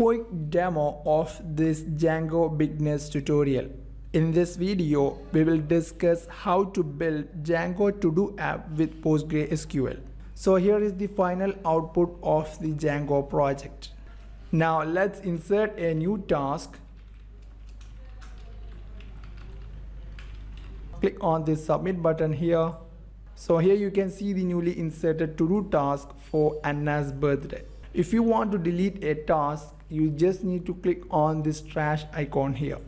quick demo of this Django beginners tutorial. In this video, we will discuss how to build Django To-Do app with PostgreSQL. So here is the final output of the Django project. Now let's insert a new task. Click on the submit button here. So here you can see the newly inserted to-do task for Anna's birthday. If you want to delete a task, you just need to click on this trash icon here.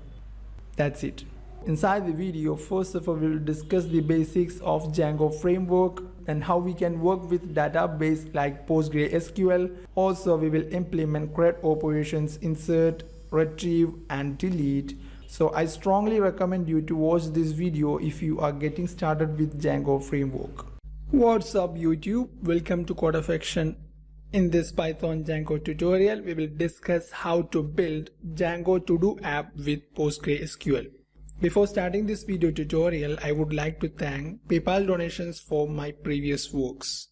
That's it. Inside the video, first of all, we will discuss the basics of Django Framework and how we can work with database like PostgreSQL. Also, we will implement CRUD operations, insert, retrieve and delete. So I strongly recommend you to watch this video if you are getting started with Django Framework. What's up YouTube? Welcome to CodAffection. In this Python Django tutorial, we will discuss how to build Django To-Do app with PostgreSQL. Before starting this video tutorial, I would like to thank PayPal donations for my previous works.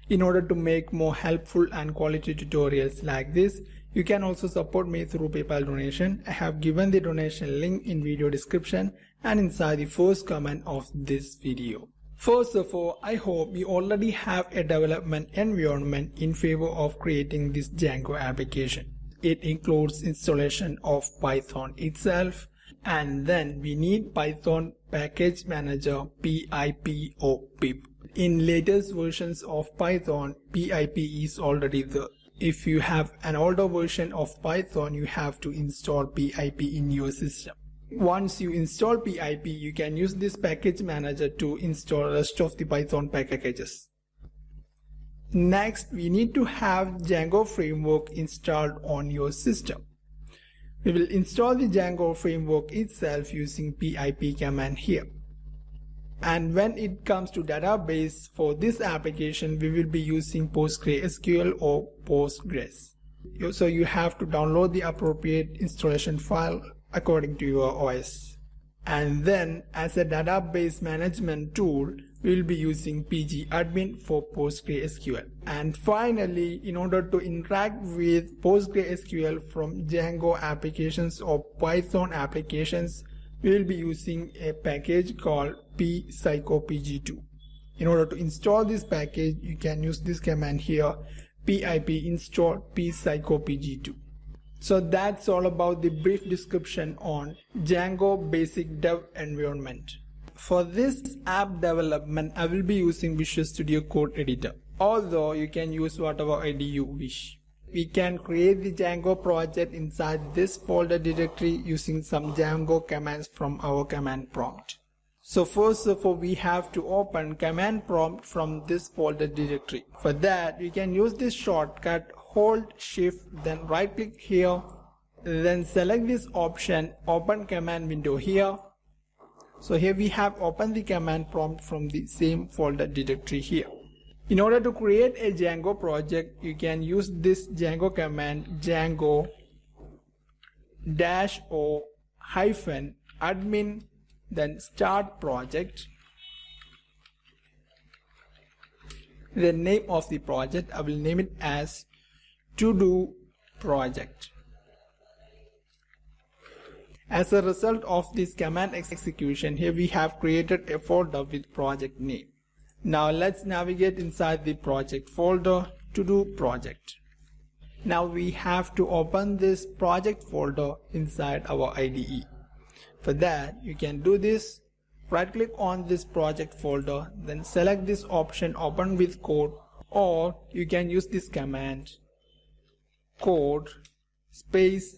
In order to make more helpful and quality tutorials like this, you can also support me through PayPal donation. I have given the donation link in video description and inside the first comment of this video. First of all, I hope you already have a development environment in favor of creating this Django application. It includes installation of Python itself, and then we need Python package manager pip or pip. In latest versions of Python, pip is already there. If you have an older version of Python, you have to install pip in your system. Once you install pip, you can use this package manager to install the rest of the Python packages. Next, we need to have Django Framework installed on your system. We will install the Django Framework itself using pip command here. And when it comes to database for this application, we will be using PostgreSQL or Postgres. So you have to download the appropriate installation file according to your OS. And then as a database management tool, we will be using pgadmin for PostgreSQL. And finally, in order to interact with PostgreSQL from Django applications or Python applications, we will be using a package called psychopg2. In order to install this package, you can use this command here, pip install psychopg2. So that's all about the brief description on Django basic dev environment. For this app development, I will be using Visual Studio Code Editor, although you can use whatever IDE you wish. We can create the Django project inside this folder directory using some Django commands from our command prompt. So first of all, we have to open command prompt from this folder directory. For that, you can use this shortcut, hold shift, then right click here, then select this option, open command window here. So here we have opened the command prompt from the same folder directory here. In order to create a Django project, you can use this Django command, Django -o-admin, then start project. The name of the project, I will name it as To-Do project. As a result of this command execution, here we have created a folder with project name. Now let's navigate inside the project folder, To-Do project. Now we have to open this project folder inside our IDE. For that, you can do this, right click on this project folder, then select this option, open with code, or you can use this command, code space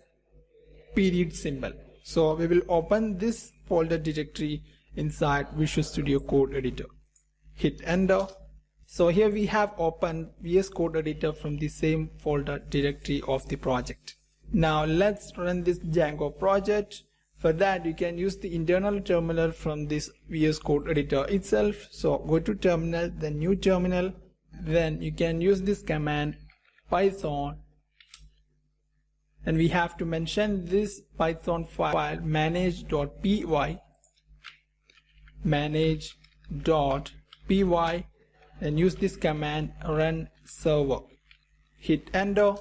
period symbol. So we will open this folder directory inside Visual Studio Code Editor. Hit enter. So here we have opened VS Code Editor from the same folder directory of the project. Now let's run this Django project. For that, you can use the internal terminal from this VS Code Editor itself. So go to terminal, then new terminal, then you can use this command Python, and we have to mention this Python file manage.py, and use this command run server. Hit enter.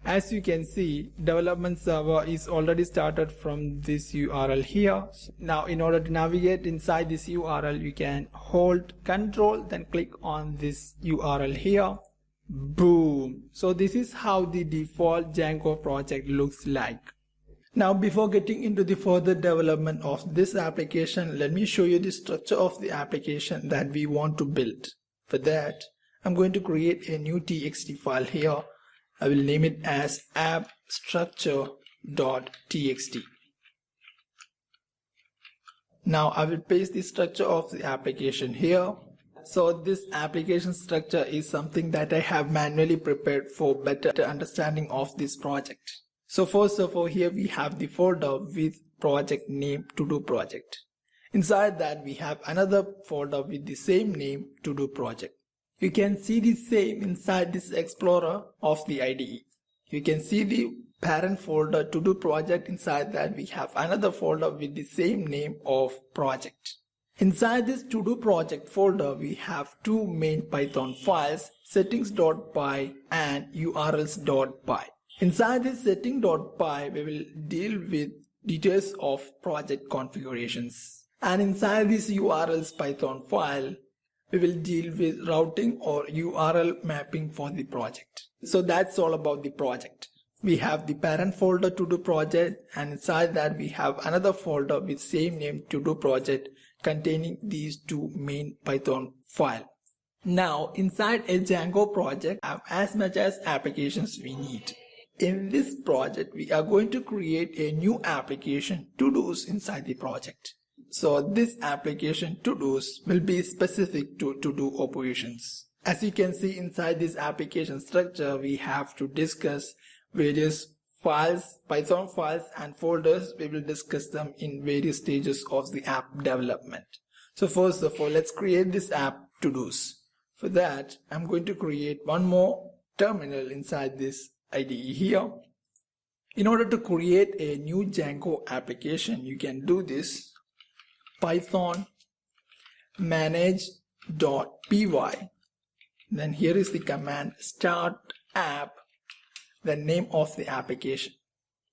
As you can see, development server is already started from this URL here. Now in order to navigate inside this URL, you can hold Control, then click on this URL here. Boom! So this is how the default Django project looks like. Now before getting into the further development of this application, let me show you the structure of the application that we want to build. For that, I'm going to create a new txt file here. I will name it as appstructure.txt. Now I will paste the structure of the application here. So this application structure is something that I have manually prepared for better understanding of this project. So first of all, here we have the folder with project name to-do project. Inside that we have another folder with the same name, to-do project. You can see the same inside this explorer of the IDE. You can see the parent folder to-do project. Inside that we have another folder with the same name of project. Inside this to-do project folder we have two main Python files, settings.py and urls.py. Inside this setting.py we will deal with details of project configurations. And inside this urls Python file we will deal with routing or URL mapping for the project. So that's all about the project. We have the parent folder to-do project, and inside that we have another folder with same name to-do project containing these two main Python files. Now inside a Django project we have as much as applications we need. In this project we are going to create a new application to-dos inside the project. So this application to-dos will be specific to to-do operations. As you can see inside this application structure, we have to discuss various files, Python files and folders. We will discuss them in various stages of the app development. So first of all, let's create this app to-dos. For that, I'm going to create one more terminal inside this IDE here. In order to create a new Django application, you can do this. Python manage.py, then here is the command start app, the name of the application,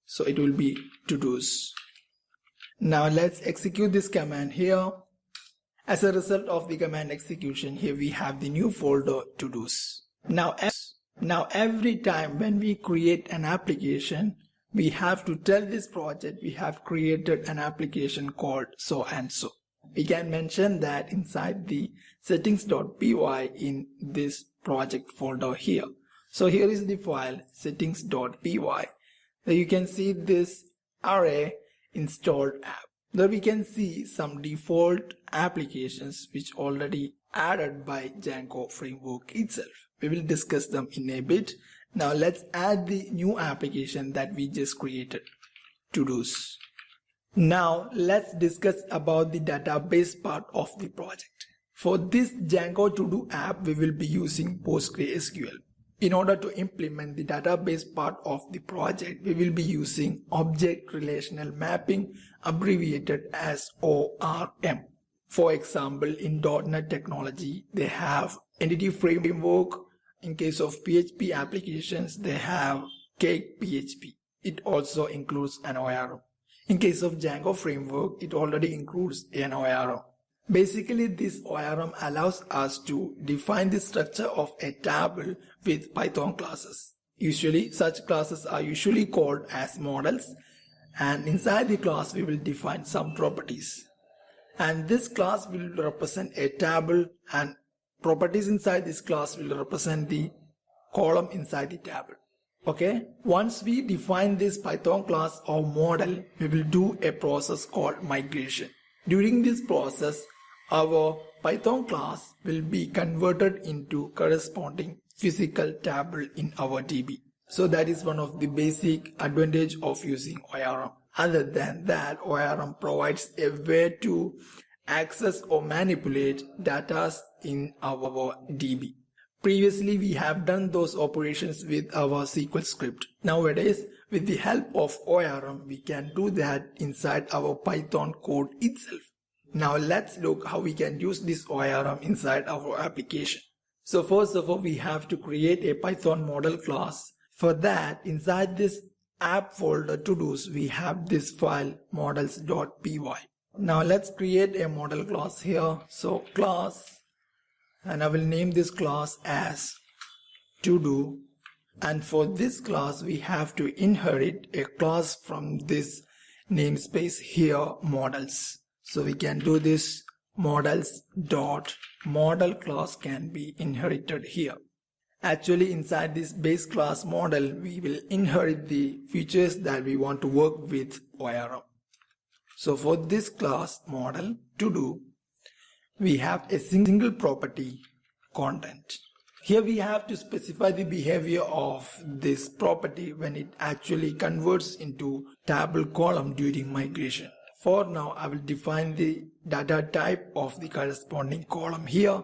so it will be to-dos. Now let's execute this command here. As a result of the command execution, here we have the new folder to-dos. Now every time when we create an application, we have to tell this project we have created an application called so and so. We can mention that inside the settings.py in this project folder here. So here is the file settings.py. There you can see this array installed app. There we can see some default applications which already added by Django Framework itself. We will discuss them in a bit. Now let's add the new application that we just created, to-dos. Now let's discuss about the database part of the project. For this Django To-Do app, we will be using PostgreSQL. In order to implement the database part of the project, we will be using Object Relational Mapping, abbreviated as ORM. For example, in .NET technology, they have Entity Framework. In case of PHP applications, they have Cake PHP. It also includes an ORM. In case of Django Framework, it already includes an ORM. Basically, this ORM allows us to define the structure of a table with Python classes. Usually, such classes are usually called as models, and inside the class we will define some properties. And this class will represent a table, and properties inside this class will represent the column inside the table. Okay, once we define this Python class or model, we will do a process called migration. During this process, our Python class will be converted into corresponding physical table in our DB. So that is one of the basic advantage of using ORM. Other than that, ORM provides a way to access or manipulate data in our DB. Previously, we have done those operations with our SQL script. Nowadays, with the help of ORM, we can do that inside our Python code itself. Now let's look how we can use this ORM inside our application. So first of all, we have to create a Python model class For that, inside this app folder to-dos, we have this file models.py. Now let's create a model class here. So class, and I will name this class as to-do. And for this class, we have to inherit a class from this namespace here, models. So we can do this models.model class can be inherited here. Actually, inside this base class model, we will inherit the features that we want to work with ORM. So for this class model to do, we have a single property content. Here we have to specify the behavior of this property when it actually converts into table column during migration. For now, I will define the data type of the corresponding column here.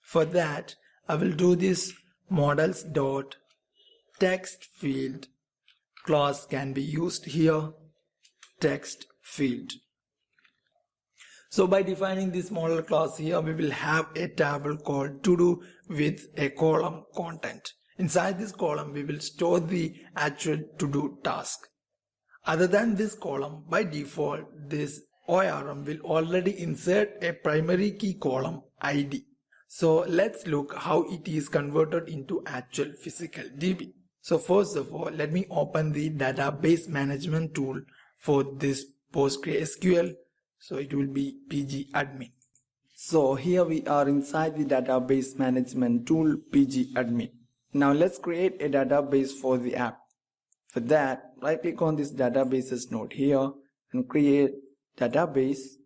For that, I will do this models.text field class can be used here, text field. So by defining this model class here, we will have a table called to-do with a column content. Inside this column, we will store the actual to-do task. Other than this column, by default, this ORM will already insert a primary key column ID. So let's look how it is converted into actual physical DB. So first of all, let me open the database management tool for this PostgreSQL. So it will be pgadmin. So here we are inside the database management tool pgadmin. Now let's create a database for the app. For that, right click on this databases node here and create database.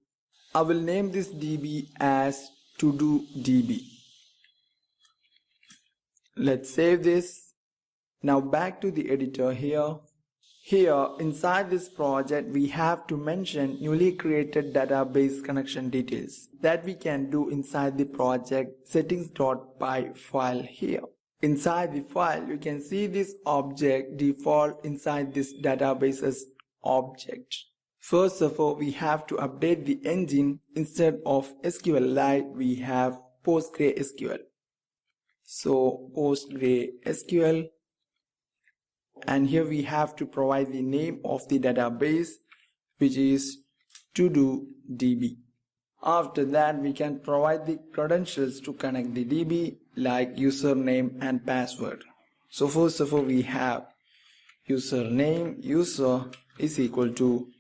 I will name this DB as to-do DB. Let's save this. Now back to the editor here. Here inside this project, we have to mention newly created database connection details that we can do inside the project settings.py file here. Inside the file, you can see this object default inside this databases object. First of all, we have to update the engine. Instead of SQLite, we have PostgreSQL. So PostgreSQL, and here we have to provide the name of the database, which is to-do DB. After that, we can provide the credentials to connect the DB like username and password. So first of all, we have username, user is equal to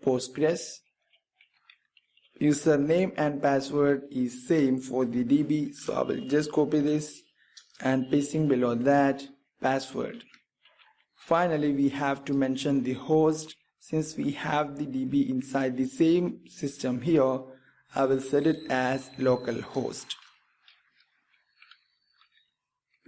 Postgres. Username and password is same for the DB. So I will just copy this and pasting below that password. Finally, we have to mention the host. Since we have the DB inside the same system here, I will set it as localhost.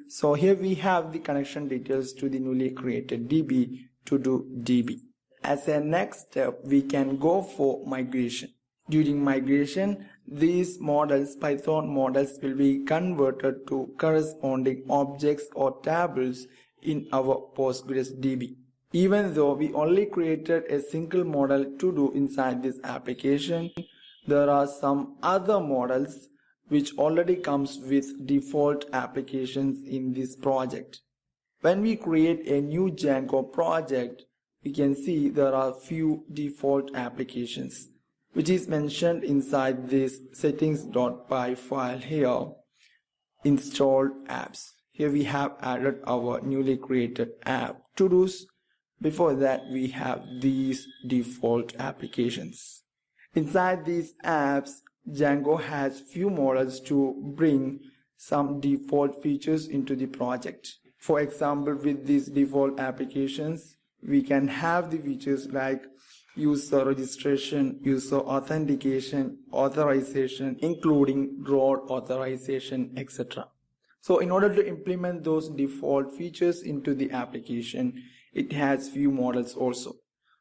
So here we have the connection details to the newly created DB to-do DB. As a next step, we can go for migration. During migration, these models, Python models, will be converted to corresponding objects or tables in our PostgreSDB. Even though we only created a single model to do inside this application, there are some other models which already comes with default applications in this project. When we create a new Django project, we can see there are few default applications which is mentioned inside this settings.py file here, installed apps. Here we have added our newly created app to-dos. Before that, we have these default applications. Inside these apps, Django has few models to bring some default features into the project. For example, with these default applications, we can have the features like user registration, user authentication, authorization, including road authorization, etc. So in order to implement those default features into the application, it has few models also.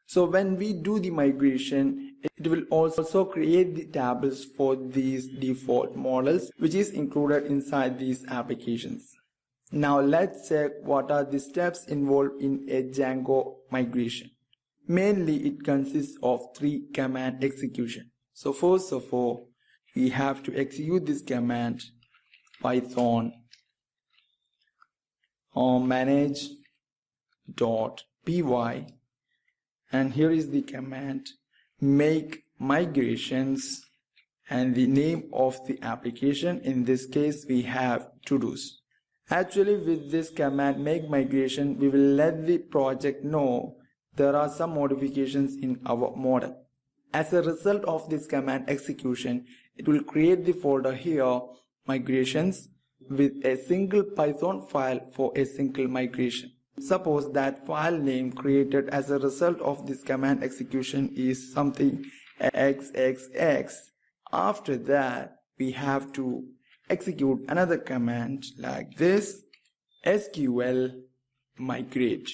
So when we do the migration, it will also create the tables for these default models, which is included inside these applications. Now let's check what are the steps involved in a Django migration. Mainly it consists of 3 command execution. So first of all, we have to execute this command python manage.py, and here is the command make migrations, and the name of the application, in this case we have to-dos. Actually, with this command make migration, we will let the project know there are some modifications in our model. As a result of this command execution, it will create the folder here, migrations, with a single Python file for a single migration. Suppose that file name created as a result of this command execution is something xxx. After that, we have to execute another command like this, SQL migrate,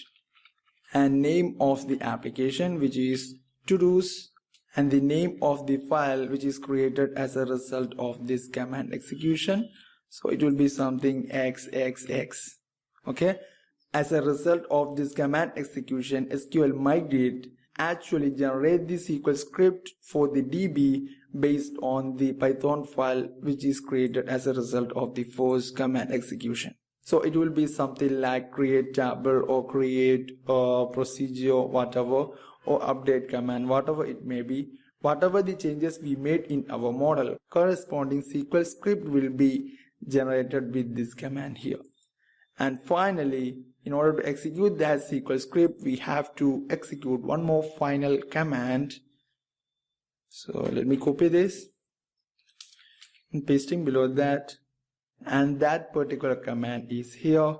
and name of the application, which is to-dos, and the name of the file which is created as a result of this command execution. So it will be something xxx. Okay, as a result of this command execution, SQL migrate actually generate the SQL script for the DB based on the Python file which is created as a result of the first command execution. So it will be something like create table or create procedure, whatever, or update command, whatever it may be. Whatever the changes we made in our model, corresponding SQL script will be generated with this command here. And finally, in order to execute that SQL script, we have to execute one more final command. So let me copy this and pasting below that, and that particular command is here,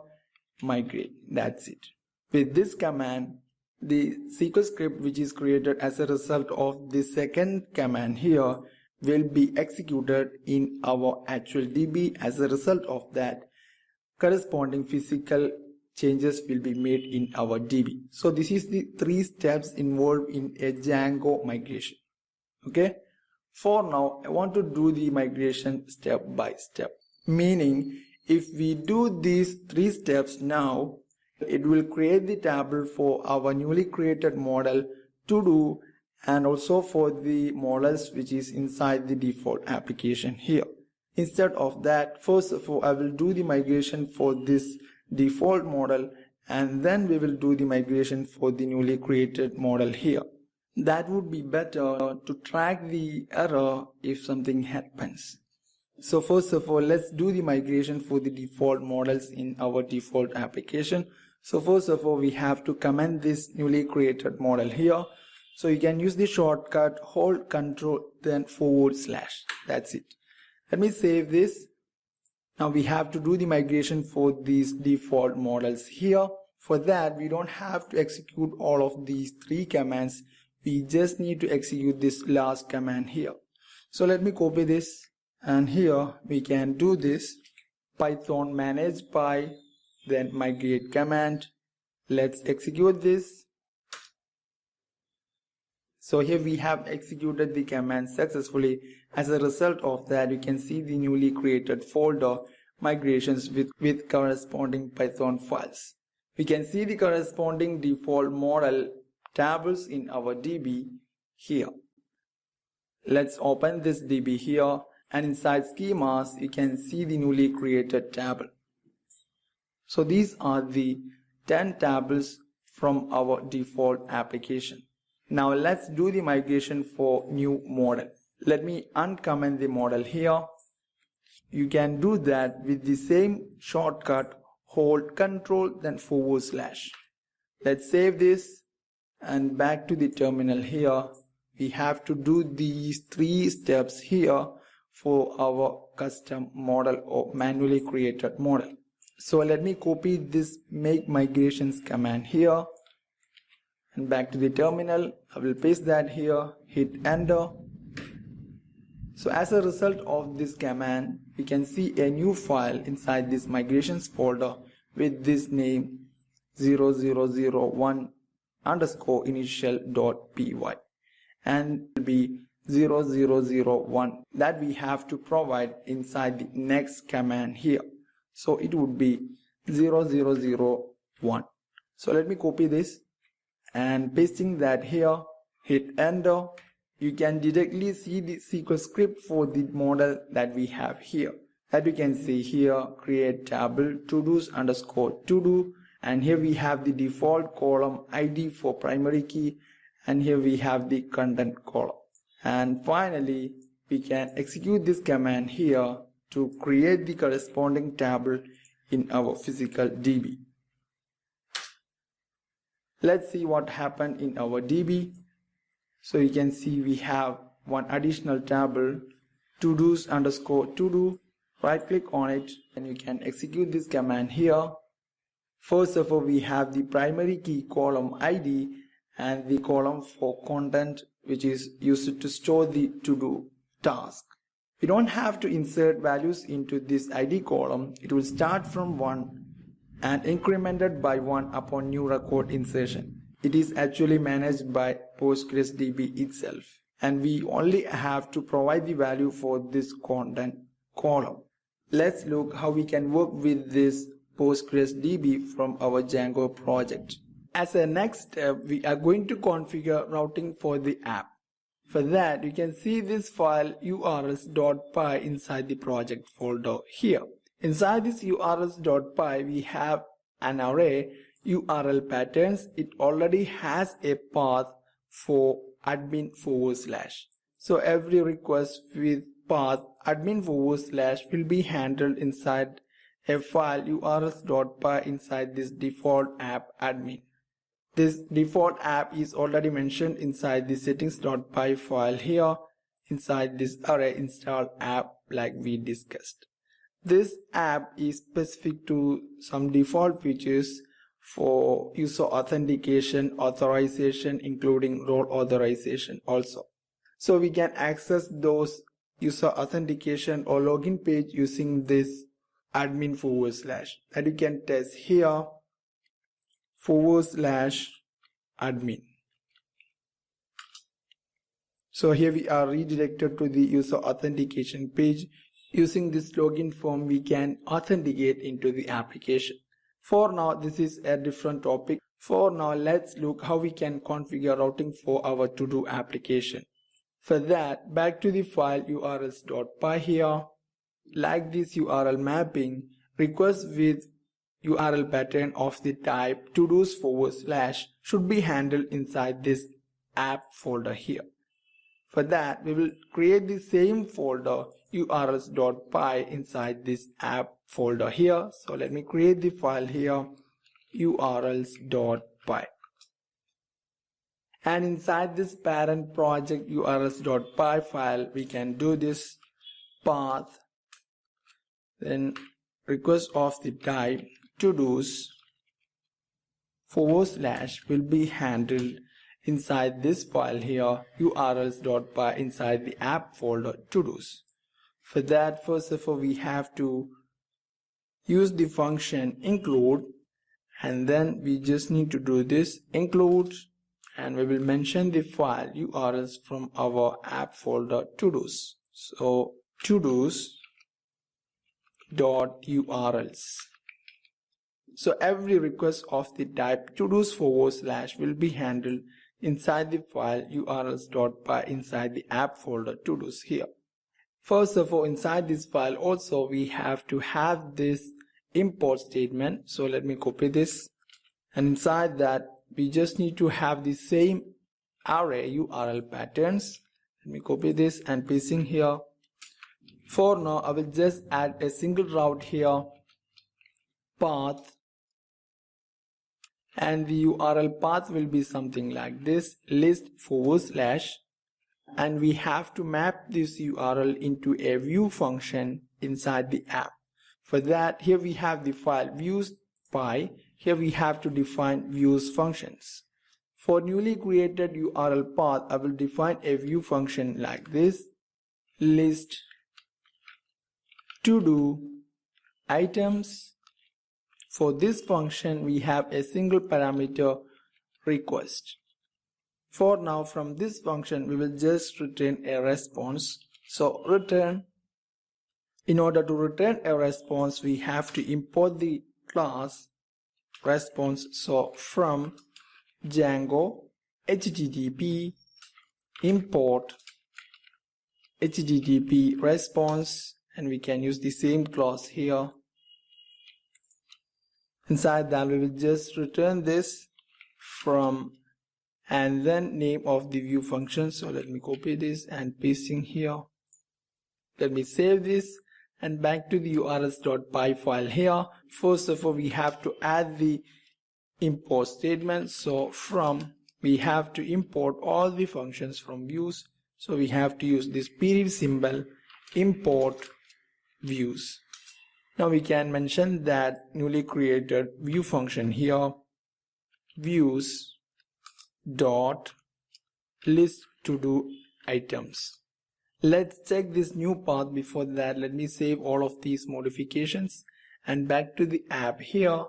migrate. That's it. With this command, the SQL script which is created as a result of the second command here will be executed in our actual DB. As a result of that, corresponding physical changes will be made in our DB. So this is the 3 steps involved in a Django migration. Okay, for now I want to do the migration step by step, meaning if we do these 3 steps now, it will create the table for our newly created model to do, and also for the models which is inside the default application here. Instead of that, first of all I will do the migration for this default model, and then we will do the migration for the newly created model here. That would be better to track the error if something happens. So first of all, let's do the migration for the default models in our default application. So first of all, we have to comment this newly created model here. So you can use the shortcut hold Ctrl then /. That's it. Let me save this. Now we have to do the migration for these default models here. For that, we don't have to execute all of these 3 commands. We just need to execute this last command here. So let me copy this, and here we can do this Python manage by then migrate command. Let's execute this. So here we have executed the command successfully. As a result of that, you can see the newly created folder migrations with corresponding Python files. We can see the corresponding default model tables in our DB here. Let's open this DB here, and inside schemas you can see the newly created table. So these are the 10 tables from our default application. Now let's do the migration for new model. Let me uncomment the model here. You can do that with the same shortcut hold Ctrl then /. Let's save this, and back to the terminal here. We have to do these 3 steps here for our custom model or manually created model. So let me copy this make migrations command here, and back to the terminal. I will paste that here, hit enter. So as a result of this command, we can see a new file inside this migrations folder with this name 0001 underscore initial.py, and will be 0001 that we have to provide inside the next command here. So it would be 0001. So let me copy this and pasting that here, hit enter. You can directly see the SQL script for the model that we have here. As you can see here, create table to-dos underscore to-do, and here we have the default column ID for primary key, and here we have the content column. And finally, we can execute this command here to create the corresponding table in our physical DB. Let's see what happened in our DB. So you can see we have one additional table, to-dos underscore to-do. Right click on it and you can execute this command here. First of all, we have the primary key column ID and the column for content, which is used to store the to-do task. We don't have to insert values into this ID column. It will start from 1 and incremented by 1 upon new record insertion. It is actually managed by PostgreSDB itself, and we only have to provide the value for this content column. Let's look how we can work with this PostgreSDB from our Django project. As a next step, we are going to configure routing for the app. For that, you can see this file urls.py inside the project folder here. Inside this urls.py, we have an array URL patterns. It already has a path for admin /. So every request with path admin / will be handled inside a file urls.py inside this default app admin. This default app is already mentioned inside the settings.py file here inside this array install app like we discussed. This app is specific to some default features for user authentication, authorization, including role authorization also. So we can access those user authentication or login page using this admin / that you can test here /admin. So here we are redirected to the user authentication page. Using this login form, we can authenticate into the application. For now, this is a different topic. For now, let's look how we can configure routing for our to-do application. For that, back to the file urls.py here. Like this URL mapping, request with URL pattern of the type to-dos / should be handled inside this app folder here. For that, we will create the same folder urls.py inside this app folder here. So let me create the file here urls.py. And inside this parent project urls.py file, we can do this path, then request of the type to-dos / will be handled inside this file here urls.py inside the app folder to-dos. For that, first of all, we have to use the function include, and then we just need to do this include, and we will mention the file urls from our app folder to-dos. So to-dos.urls. So every request of the type to-dos / will be handled inside the file urls.py inside the app folder to-dos here. First of all, inside this file also we have to have this import statement. So let me copy this, and inside that we just need to have the same array URL patterns. Let me copy this and paste in here. For now, I will just add a single route here, path, and the URL path will be something like this, list /, and we have to map this URL into a view function inside the app. For that, here we have the file views.py. Here we have to define views functions. For newly created URL path, I will define a view function like this, list to do items. For this function, we have a single parameter request. For now, from this function, we will just return a response. So return. In order to return a response, we have to import the class response. So from Django http import http response, and we can use the same clause here. Inside that we will just return this from and then name of the view function. So let me copy this and pasting here. Let me save this and back to the urls.py file here. First of all, we have to add the import statement. So from, we have to import all the functions from views. So we have to use this period symbol, import views. Now we can mention that newly created view function here, views dot list to do items. Let's check this new path. Before that, let me save all of these modifications and back to the app here.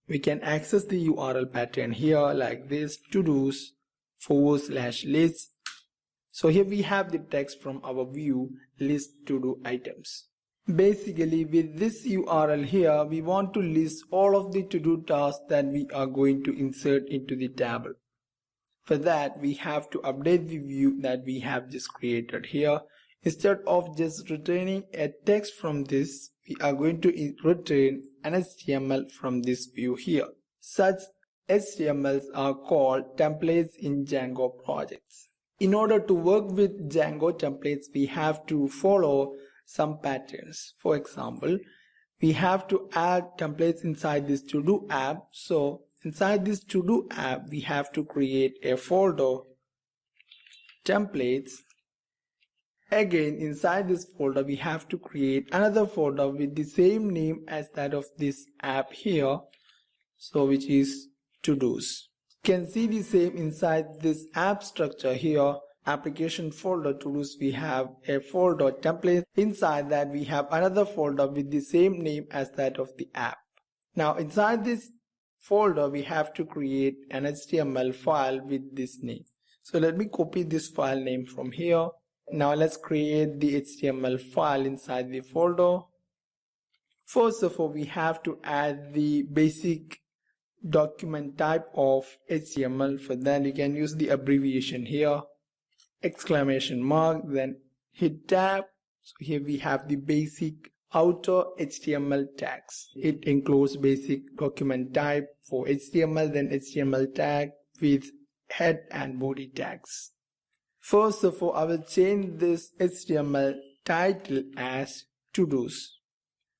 We can access the URL pattern here like this, to-dos /list. So here we have the text from our view list to do items. Basically with this URL here, we want to list all of the to-do tasks that we are going to insert into the table. For that, we have to update the view that we have just created here. Instead of just returning a text from this, we are going to return an HTML from this view here. Such HTMLs are called templates in Django projects. In order to work with Django templates, we have to follow some patterns. For example, we have to add templates inside this to-do app. So inside this to-do app, we have to create a folder, templates. Again, inside this folder, we have to create another folder with the same name as that of this app here. So which is to-dos. You can see the same inside this app structure here. Application folder to-dos, we have a folder template. Inside that we have another folder with the same name as that of the app. Now inside this folder we have to create an HTML file with this name. So let me copy this file name from here. Now let's create the HTML file inside the folder. First of all, we have to add the basic document type of HTML. For that you can use the abbreviation here, exclamation mark, then hit tab. So here we have the basic outer HTML tags. It includes basic document type for HTML, then HTML tag with head and body tags. First of all, I will change this HTML title as to-dos.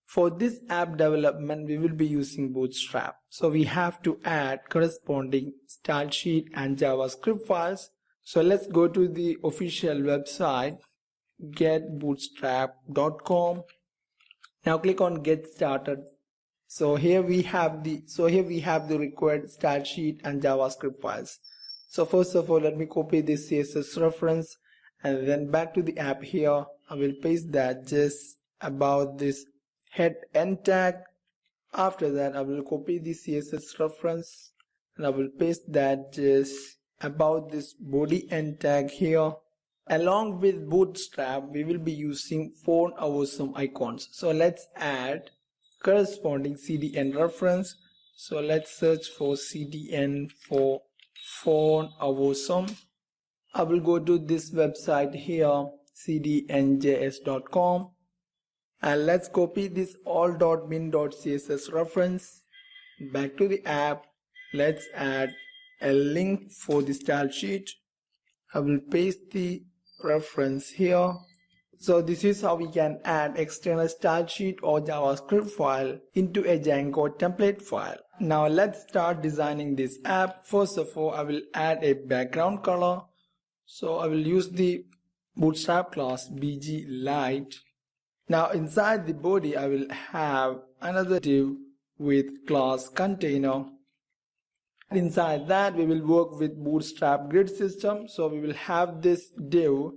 For this app development, we will be using Bootstrap. So we have to add corresponding style sheet and JavaScript files. So let's go to the official website, getbootstrap.com. Now click on Get Started. So here we have the required style sheet and JavaScript files. So first of all, let me copy this CSS reference and then back to the app here. I will paste that just about this head end tag. After that, I will copy the CSS reference and I will paste that just about this body end tag here. Along with Bootstrap, we will be using font awesome icons. So let's add corresponding CDN reference. So let's search for CDN for font awesome. I will go to this website here, cdnjs.com, and let's copy this all.min.css reference. Back to the app, let's add a link for the style sheet. I will paste the reference here. So this is how we can add external style sheet or JavaScript file into a Django template file. Now let's start designing this app. First of all, I will add a background color. So I will use the Bootstrap class bg light. Now inside the body, I will have another div with class container. Inside that, we will work with Bootstrap grid system. So we will have this div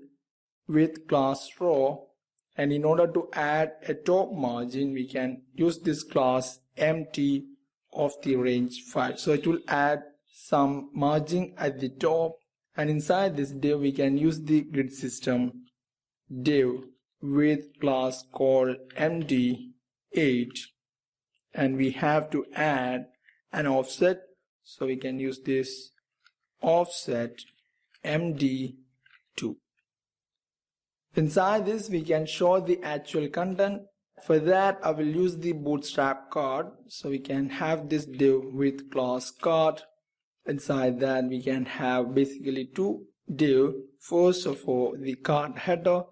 with class row, and in order to add a top margin, we can use this class empty of the range file. So it will add some margin at the top, and inside this div we can use the grid system div with class called md8, and we have to add an offset. So we can use this offset md2. Inside this, we can show the actual content. For that, I will use the bootstrap card. So we can have this div with class card. Inside that, we can have basically two div. First of all, the card header.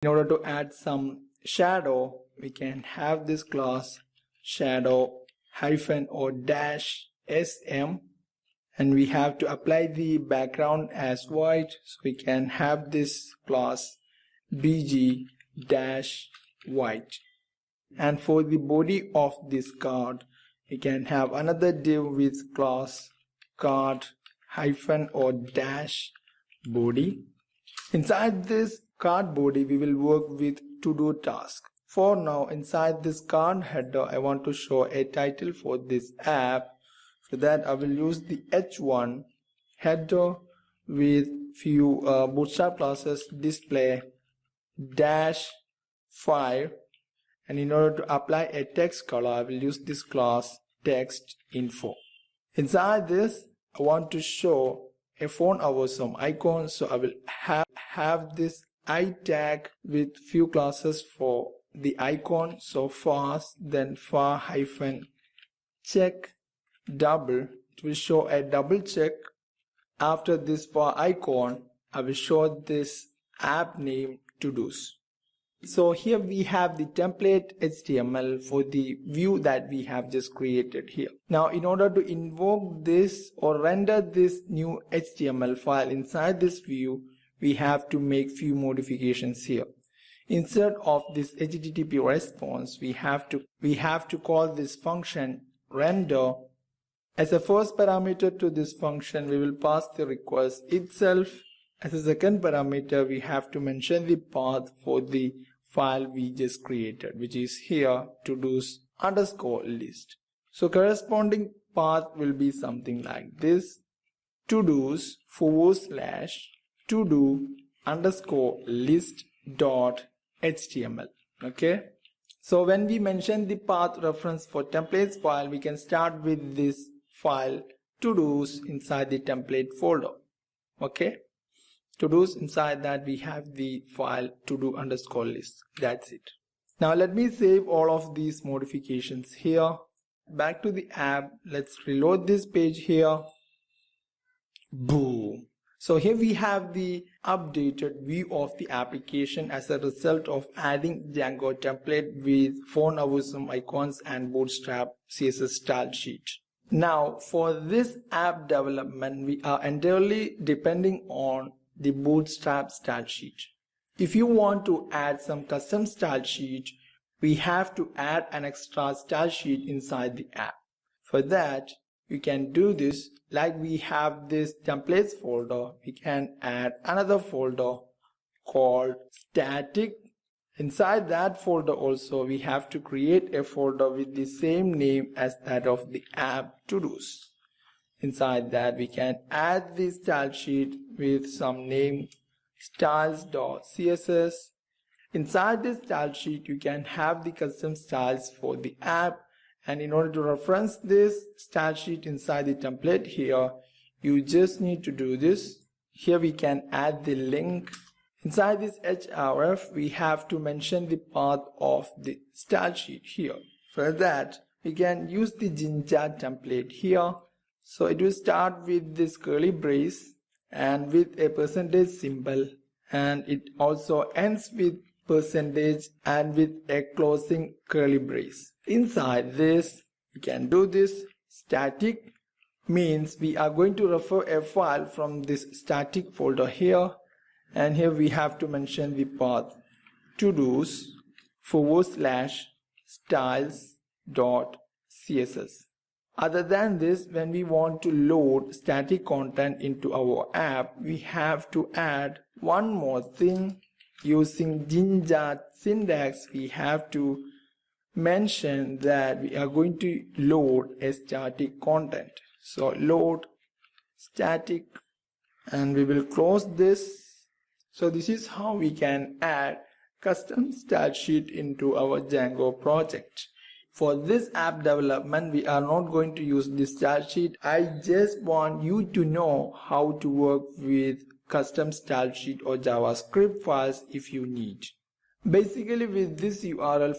In order to add some shadow, we can have this class shadow hyphen or dash sm, and we have to apply the background as white, so we can have this class bg dash white. And for the body of this card, we can have another div with class card hyphen or dash body. Inside this card body, we will work with to-do task. For now, inside this card header, I want to show a title for this app. For that, I will use the h1 header with few bootstrap classes display dash 5, and in order to apply a text color, I will use this class text info. Inside this, I want to show a phone awesome icon, so I will have this I tag with few classes for the icon. So fast, then far hyphen check double, it will show a double check. After this for icon, I will show this app name to-dos. So here we have the template HTML for the view that we have just created here. Now in order to invoke this or render this new HTML file inside this view, we have to make few modifications here. Instead of this HTTP response, we have to call this function render. As a first parameter to this function, we will pass the request itself. As a second parameter, we have to mention the path for the file we just created, which is here to-dos underscore list. So corresponding path will be something like this: to-dos / to-do underscore list dot html. Okay. So when we mention the path reference for templates file, we can start with this file to-dos inside the template folder. Okay. To-dos, inside that we have the file to-do underscore list. That's it. Now let me save all of these modifications here. Back to the app. Let's reload this page here. Boom. So here we have the updated view of the application as a result of adding Django template with phone awesome icons and bootstrap CSS style sheet. Now for this app development, we are entirely depending on the bootstrap style sheet. If you want to add some custom style sheet, we have to add an extra style sheet inside the app. For that, we can do this like we have this templates folder. We can add another folder called static. Inside that folder also, we have to create a folder with the same name as that of the app to-dos. Inside that, we can add the style sheet with some name styles.css. Inside this style sheet, you can have the custom styles for the app. And in order to reference this style sheet inside the template here, you just need to do this. Here we can add the link. Inside this href, we have to mention the path of the style sheet here. For that, we can use the Jinja template here. So it will start with this curly brace and with a percentage symbol, and it also ends with percentage and with a closing curly brace. Inside this, we can do this. Static means we are going to refer a file from this static folder here, and here we have to mention the path to-dos / styles.css. Other than this, when we want to load static content into our app, we have to add one more thing. Using Jinja syntax, we have to mention that we are going to load a static content. So load static, and we will close this. So this is how we can add custom style sheet into our Django project. For this app development, we are not going to use this style sheet. I just want you to know how to work with custom style sheet or JavaScript files if you need. Basically, with this URL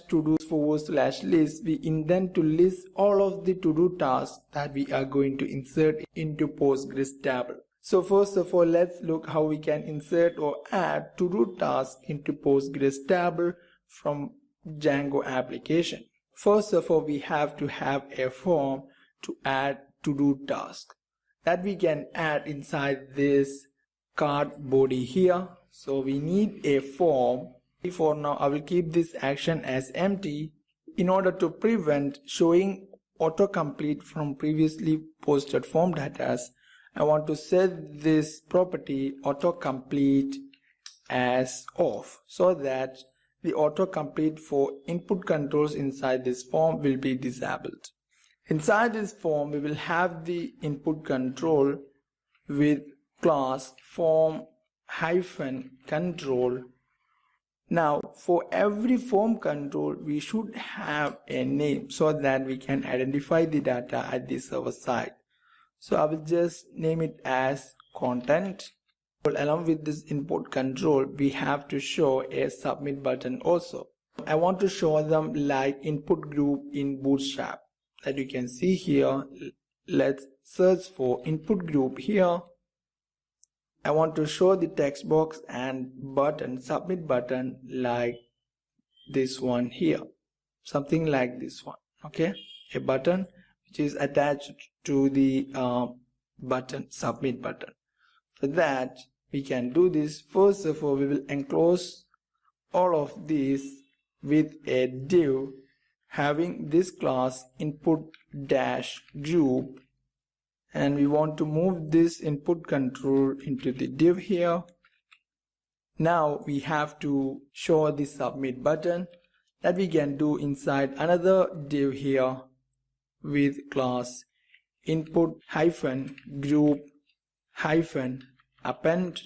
/todo/list, we intend to list all of the to-do tasks that we are going to insert into Postgres table. So first of all, let's look how we can insert or add to-do tasks into Postgres table from Django application. First of all, we have to have a form to add to-do task that we can add inside this card body here. So we need a form. For now, I will keep this action as empty in order to prevent showing autocomplete from previously posted form data. I want to set this property autocomplete as off so that the autocomplete for input controls inside this form will be disabled. Inside this form, we will have the input control with class form-control. Now, for every form control, we should have a name so that we can identify the data at the server side. So I will just name it as content. Along with this input control, we have to show a submit button also. I want to show them like input group in Bootstrap that you can see here. Let's search for input group here. I want to show the text box and button, submit button like this one here. Something like this one. Okay. A button which is attached to the button, submit button. For that, we can do this. First of all, we will enclose all of these with a div having this class input-group, and we want to move this input control into the div here. Now we have to show the submit button that we can do inside another div here with class input-group-append,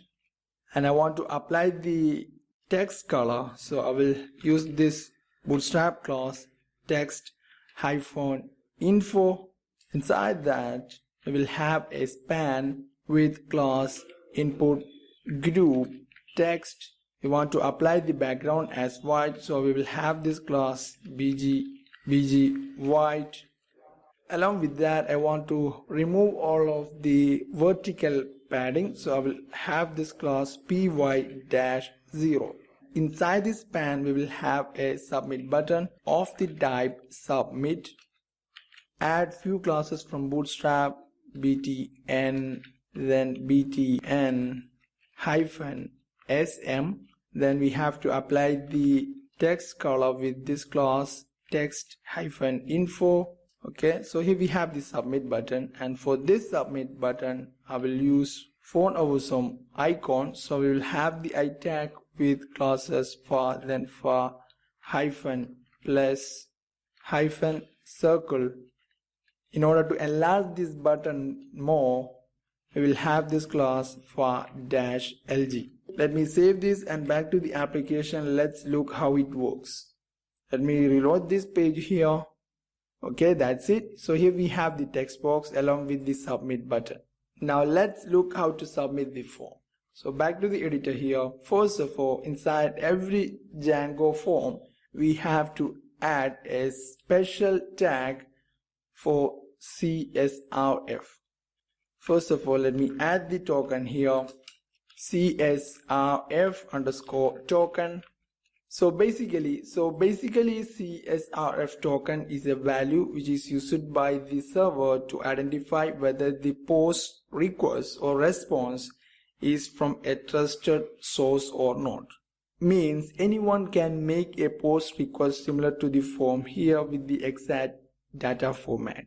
and I want to apply the text color, so I will use this Bootstrap class text-info. Inside that, we will have a span with class input-group-text. We want to apply the background as white, so we will have this class bg white. Along with that, I want to remove all of the vertical padding, so I will have this class py-0. Inside this span, we will have a submit button of the type submit. Add few classes from Bootstrap, btn, then btn-sm. Then we have to apply the text color with this class text-info. Okay, so here we have the submit button, and for this submit button, I will use font over some icon. So we will have the I tag with classes for, then for -+-circle. In order to enlarge this button more, we will have this class for -lg. Let me save this and back to the application. Let's look how it works. Let me reload this page here. Okay, that's it. So here we have the text box along with the submit button. Now let's look how to submit the form. So back to the editor here. First of all, inside every Django form, we have to add a special tag for CSRF. First of all, let me add the token here, CSRF_token. So basically CSRF token is a value which is used by the server to identify whether the post request or response is from a trusted source or not. Means anyone can make a post request similar to the form here with the exact data format,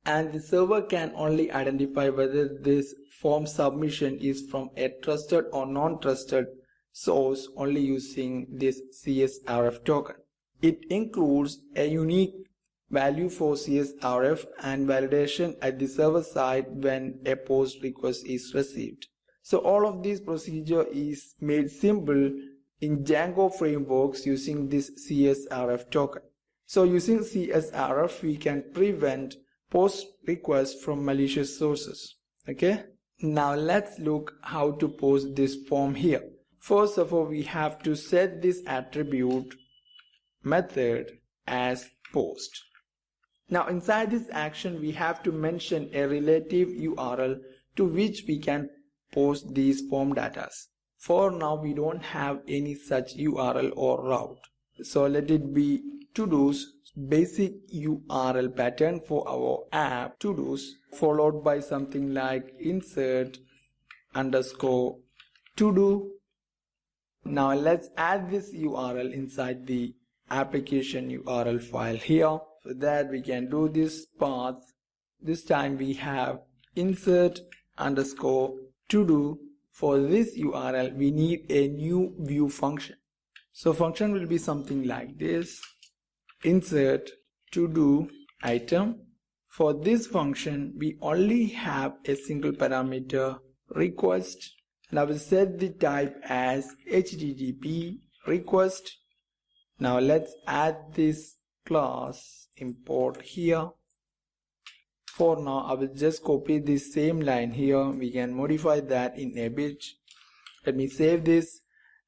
and the server can only identify whether this form submission is from a trusted or non-trusted source only using this CSRF token. It includes a unique value for CSRF and validation at the server side when a post request is received. So all of this procedure is made simple in Django frameworks using this CSRF token. So using CSRF, we can prevent post requests from malicious sources. Okay, Now let's look how to post this form here. First of all, we have to set this attribute method as post. Now inside this action we have to mention a relative URL to which we can post these form data. For now we don't have any such URL or route. So let it be to-dos basic URL pattern for our app to-dos, followed by something like insert underscore to-do. Now let's add this URL inside the application URL file here. For that we can do this path. This time we have insert underscore to-do. For this URL we need a new view function. So function will be something like this: insert to-do item. For this function we only have a single parameter request, and I will set the type as HTTP request. Now let's add this class import here. For now I will just copy this same line here. We can modify that in a bit. Let me save this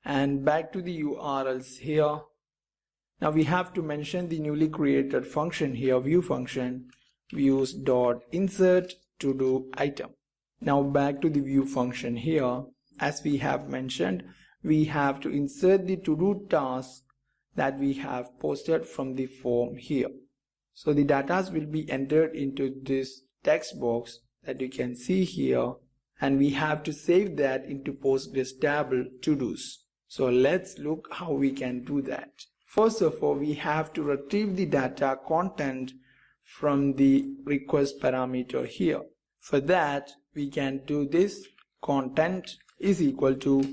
and back to the URLs here. Now we have to mention the newly created function here, view function, views.insert to-do item. Now back to the view function here. As we have mentioned, we have to insert the to-do task that we have posted from the form here. So the data will be entered into this text box that you can see here, and we have to save that into Postgres table to-dos. So let's look how we can do that. First of all, we have to retrieve the data content from the request parameter here. For that, we can do this: content is equal to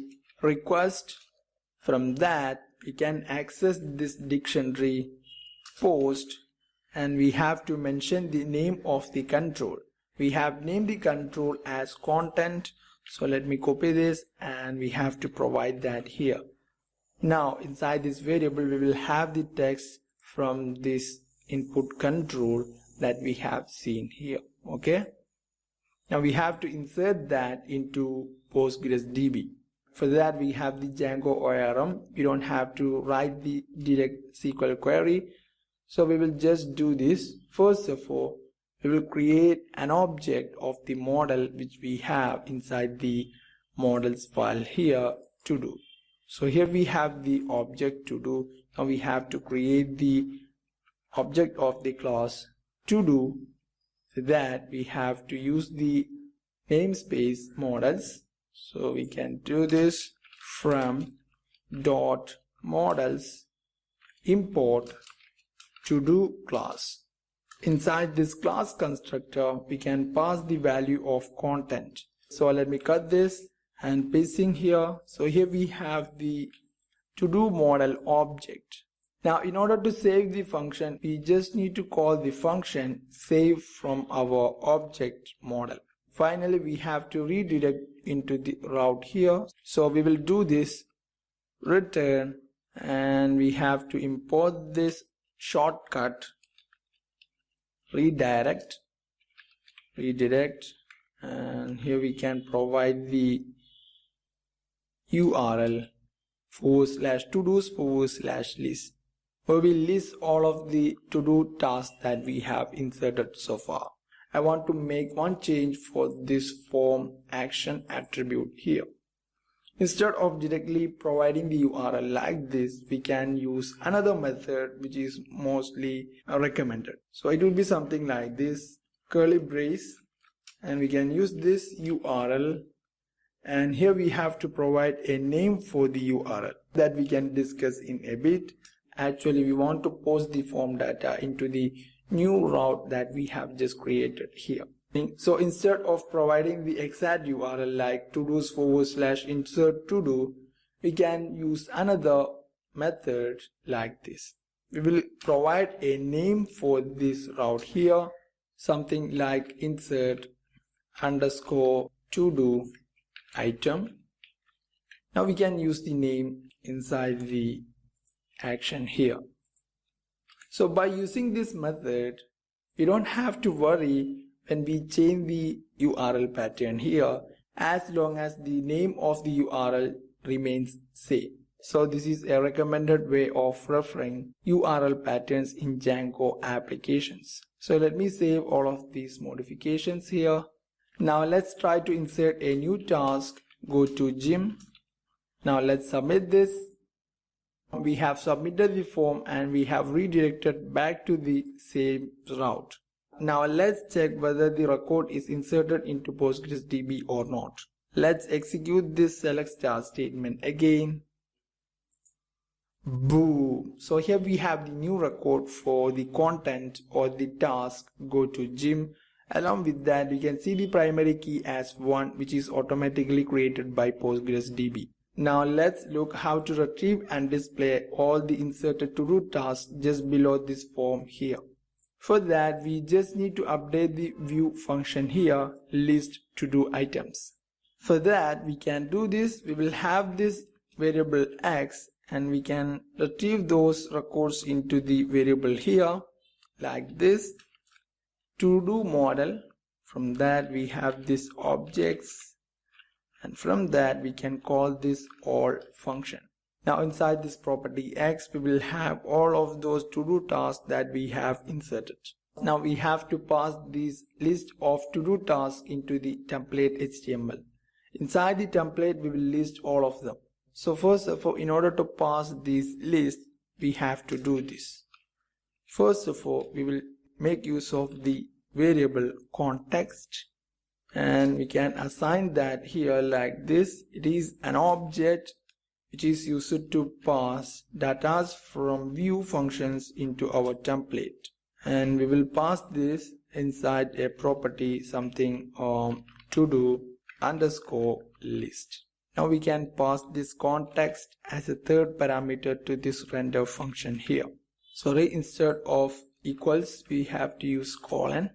request. From that, we can access this dictionary post, and we have to mention the name of the control. We have named the control as content. So let me copy this, and we have to provide that here. Now inside this variable we will have the text from this input control that we have seen here. Okay. Now we have to insert that into PostgreSDB. For that we have the Django ORM. We don't have to write the direct SQL query. So we will just do this. First of all, we will create an object of the model which we have inside the models file here, to do. So here we have the object to do. Now we have to create the object of the class to do. For that we have to use the namespace models. So we can do this from dot models import to do class. Inside this class constructor we can pass the value of content. So let me cut this and pasting here. So here we have the to do model object. Now in order to save the function, we just need to call the function save from our object model. Finally we have to redirect into the route here. So we will do this return, and we have to import this shortcut redirect, and here we can provide the URL /todos/list, where we list all of the to-do tasks that we have inserted so far. I want to make one change for this form action attribute here. Instead of directly providing the URL like this, we can use another method which is mostly recommended. So it will be something like this: curly brace, and we can use this URL, and here we have to provide a name for the URL that we can discuss in a bit. Actually we want to post the form data into the new route that we have just created here. So instead of providing the exact URL like todos/insert to do, we can use another method like this. We will provide a name for this route here, something like insert underscore to do item. Now we can use the name inside the action here. So by using this method, we don't have to worry when we change the URL pattern here, as long as the name of the URL remains same. So this is a recommended way of referring URL patterns in Django applications. So let me save all of these modifications here. Now let's try to insert a new task. Go to Gym. Now let's submit this. We have submitted the form and we have redirected back to the same route. Now let's check whether the record is inserted into PostgreSDB or not. Let's execute this select star statement again. Boom! So here we have the new record for the content or the task. Go to Gym. Along with that, you can see the primary key as 1, which is automatically created by PostgreSDB. Now let's look how to retrieve and display all the inserted to-do tasks just below this form here. For that, we just need to update the view function here, list to-do items. For that, we can do this. We will have this variable x and we can retrieve those records into the variable here like this. To-do model. From that we have this objects, and from that we can call this all function. Now inside this property x, we will have all of those to-do tasks that we have inserted. Now we have to pass this list of to-do tasks into the template HTML. Inside the template we will list all of them. So first of all, in order to pass this list, we have to do this. First of all, we will make use of the variable context, and we can assign that here like this. It is an object which is used to pass data from view functions into our template, and we will pass this inside a property something to do underscore list. Now we can pass this context as a third parameter to this render function here. So instead of equals, we have to use colon.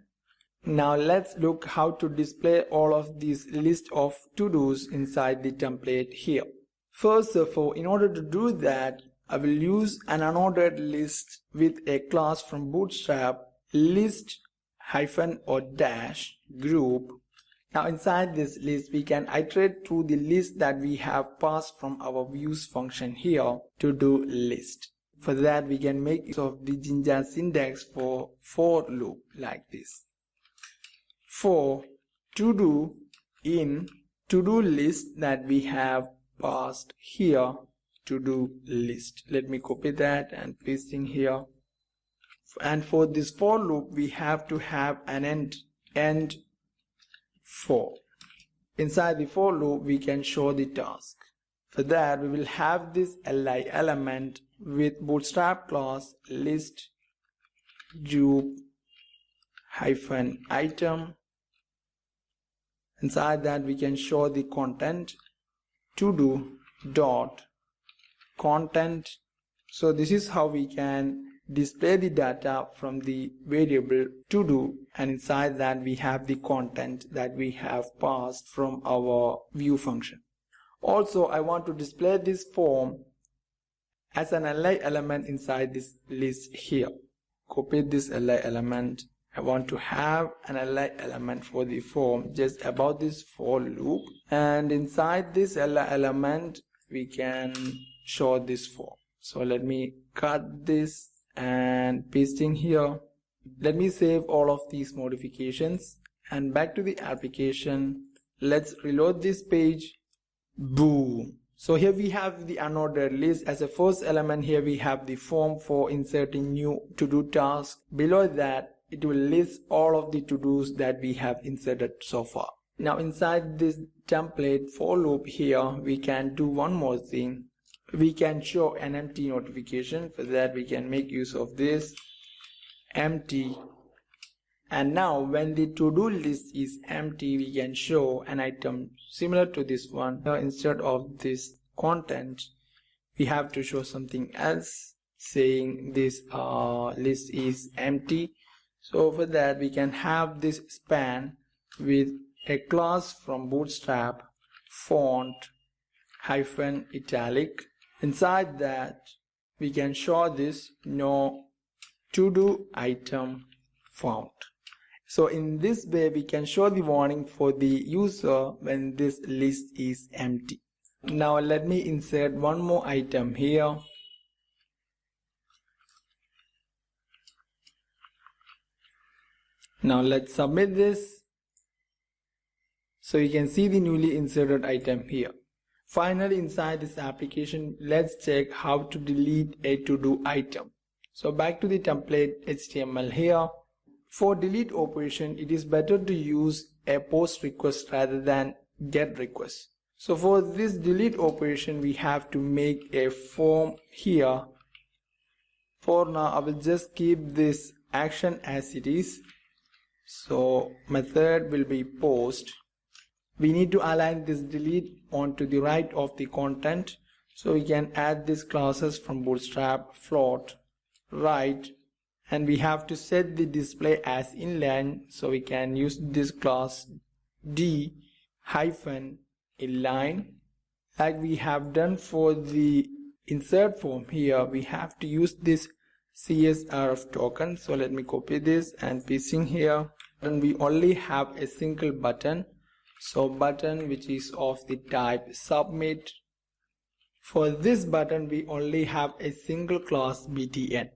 Now let's look how to display all of these list of to-dos inside the template here. First of all, in order to do that, I will use an unordered list with a class from Bootstrap, list hyphen or dash group. Now inside this list, we can iterate through the list that we have passed from our views function here to do list. For that, we can make use of the Jinja syntax for loop like this. For to do in to-do list that we have passed here, to do list. Let me copy that and paste in here. And for this for loop, we have to have an end for. Inside the for loop, we can show the task. For that, we will have this li element with Bootstrap class list group hyphen item. Inside that, we can show the content to do dot content. So this is how we can display the data from the variable to do, and inside that we have the content that we have passed from our view function. Also, I want to display this form as an li element inside this list here. Copy this li element. I want to have an li element for the form just about this for loop, and inside this li element we can show this form. So let me cut this and paste in here. Let me save all of these modifications and back to the application. Let's reload this page. Boom! So here we have the unordered list. As a first element here we have the form for inserting new to-do tasks. Below that it will list all of the to-dos that we have inserted so far. Now inside this template for loop here we can do one more thing. We can show an empty notification. For that we can make use of this empty, and now when the to-do list is empty we can show an item similar to this one. Now instead of this content we have to show something else saying this list is empty. So for that we can have this span with a class from Bootstrap font hyphen italic. Inside that we can show this no to-do item found. So in this way we can show the warning for the user when this list is empty. Now let me insert one more item here. Now let's submit this. So you can see the newly inserted item here. Finally, inside this application, let's check how to delete a to-do item. So back to the template HTML here. For delete operation, it is better to use a post request rather than get request. So for this delete operation, we have to make a form here. For now, I will just keep this action as it is. So method will be post. We need to align this delete onto the right of the content. So we can add these classes from Bootstrap, float, right, and we have to set the display as inline. So we can use this class d-inline like we have done for the insert form. Here we have to use this CSRF token. So let me copy this and paste in here. And we only have a single button. So button which is of the type submit. For this button we only have a single class btn.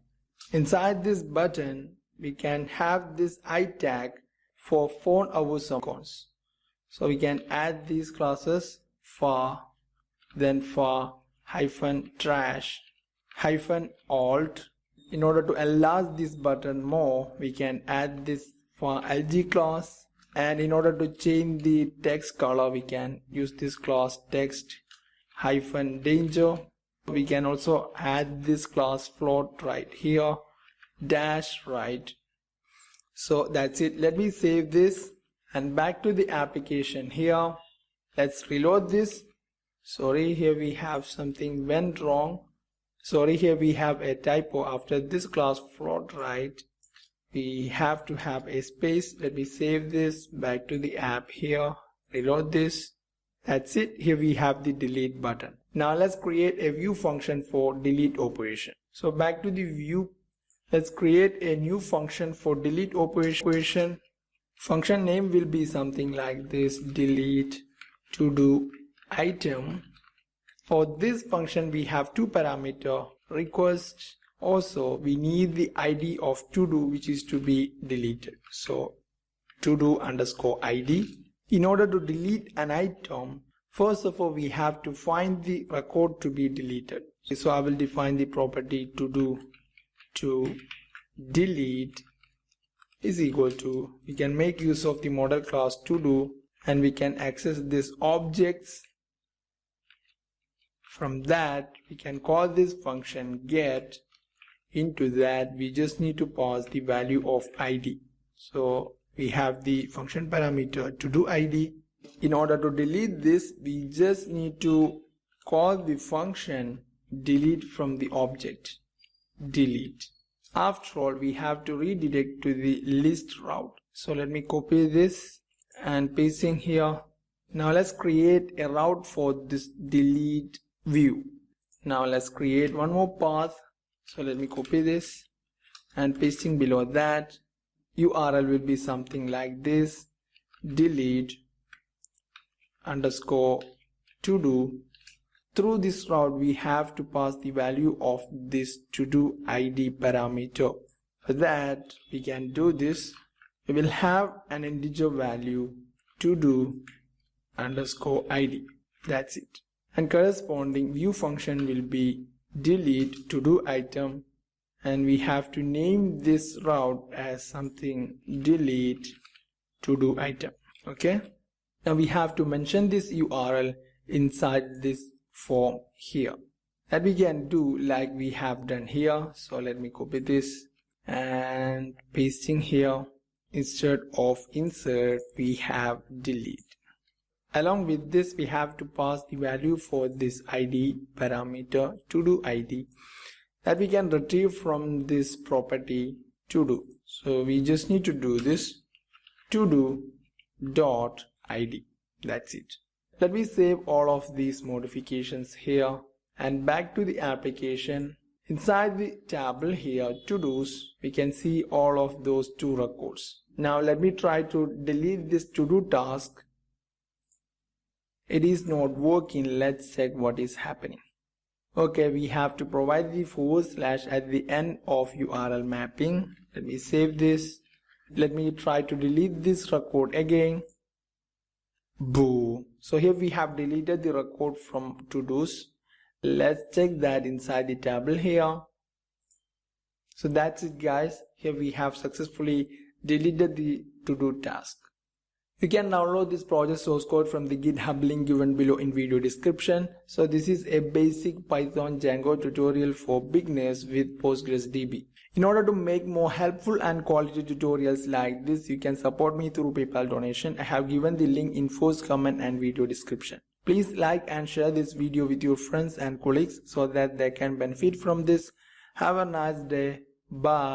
Inside this button we can have this I tag for phone hours accounts. So we can add these classes for, then for -trash -alt. In order to enlarge this button more, we can add this for LG class. And in order to change the text color, we can use this class text -danger. We can also add this class float right here, dash right. So that's it. Let me save this and back to the application here. Let's reload this. Sorry, here we have something went wrong. Sorry, here we have a typo. After this class float right, we have to have a space. Let me save this, back to the app here, reload this. That's it. Here we have the delete button. Now let's create a view function for delete operation. So back to the view, let's create a new function for delete operation. Function name will be something like this, delete to-do item. For this function we have two parameters, request. Also, we need the ID of to-do which is to be deleted. So to-do_ID. In order to delete an item, first of all we have to find the record to be deleted. So I will define the property to-do to delete is equal to, we can make use of the model class to-do and we can access this objects. From that we can call this function get. Into that we just need to pass the value of ID. So we have the function parameter to do ID. In order to delete this, we just need to call the function delete from the object delete. After all, we have to redirect to the list route. So let me copy this and paste in here. Now let's create a route for this delete view. Now let's create one more path. So let me copy this and pasting below that. URL will be something like this, delete _to-do. Through this route we have to pass the value of this to-do ID parameter. For that we can do this. We will have an integer value to-do_ID. That's it. And corresponding view function will be delete to-do item, and we have to name this route as something delete to-do item. Okay, now we have to mention this URL inside this form here. That we can do like we have done here. So let me copy this and pasting here. Instead of insert we have delete. Along with this we have to pass the value for this ID parameter to-do ID that we can retrieve from this property to-do. So we just need to do this to-do.id. That's it. Let me save all of these modifications here and back to the application. Inside the table here, to-dos, we can see all of those 2 records. Now let me try to delete this to-do task. It is not working. Let's check what is happening. Okay, we have to provide the / at the end of URL mapping. Let me save this. Let me try to delete this record again. Boo. So here we have deleted the record from to-dos. Let's check that inside the table here. So that's it, guys. Here we have successfully deleted the to-do task. You can download this project source code from the GitHub link given below in video description. So this is a basic Python Django tutorial for beginners with PostgreSDB. In order to make more helpful and quality tutorials like this, you can support me through PayPal donation. I have given the link in first comment and video description. Please like and share this video with your friends and colleagues so that they can benefit from this. Have a nice day. Bye.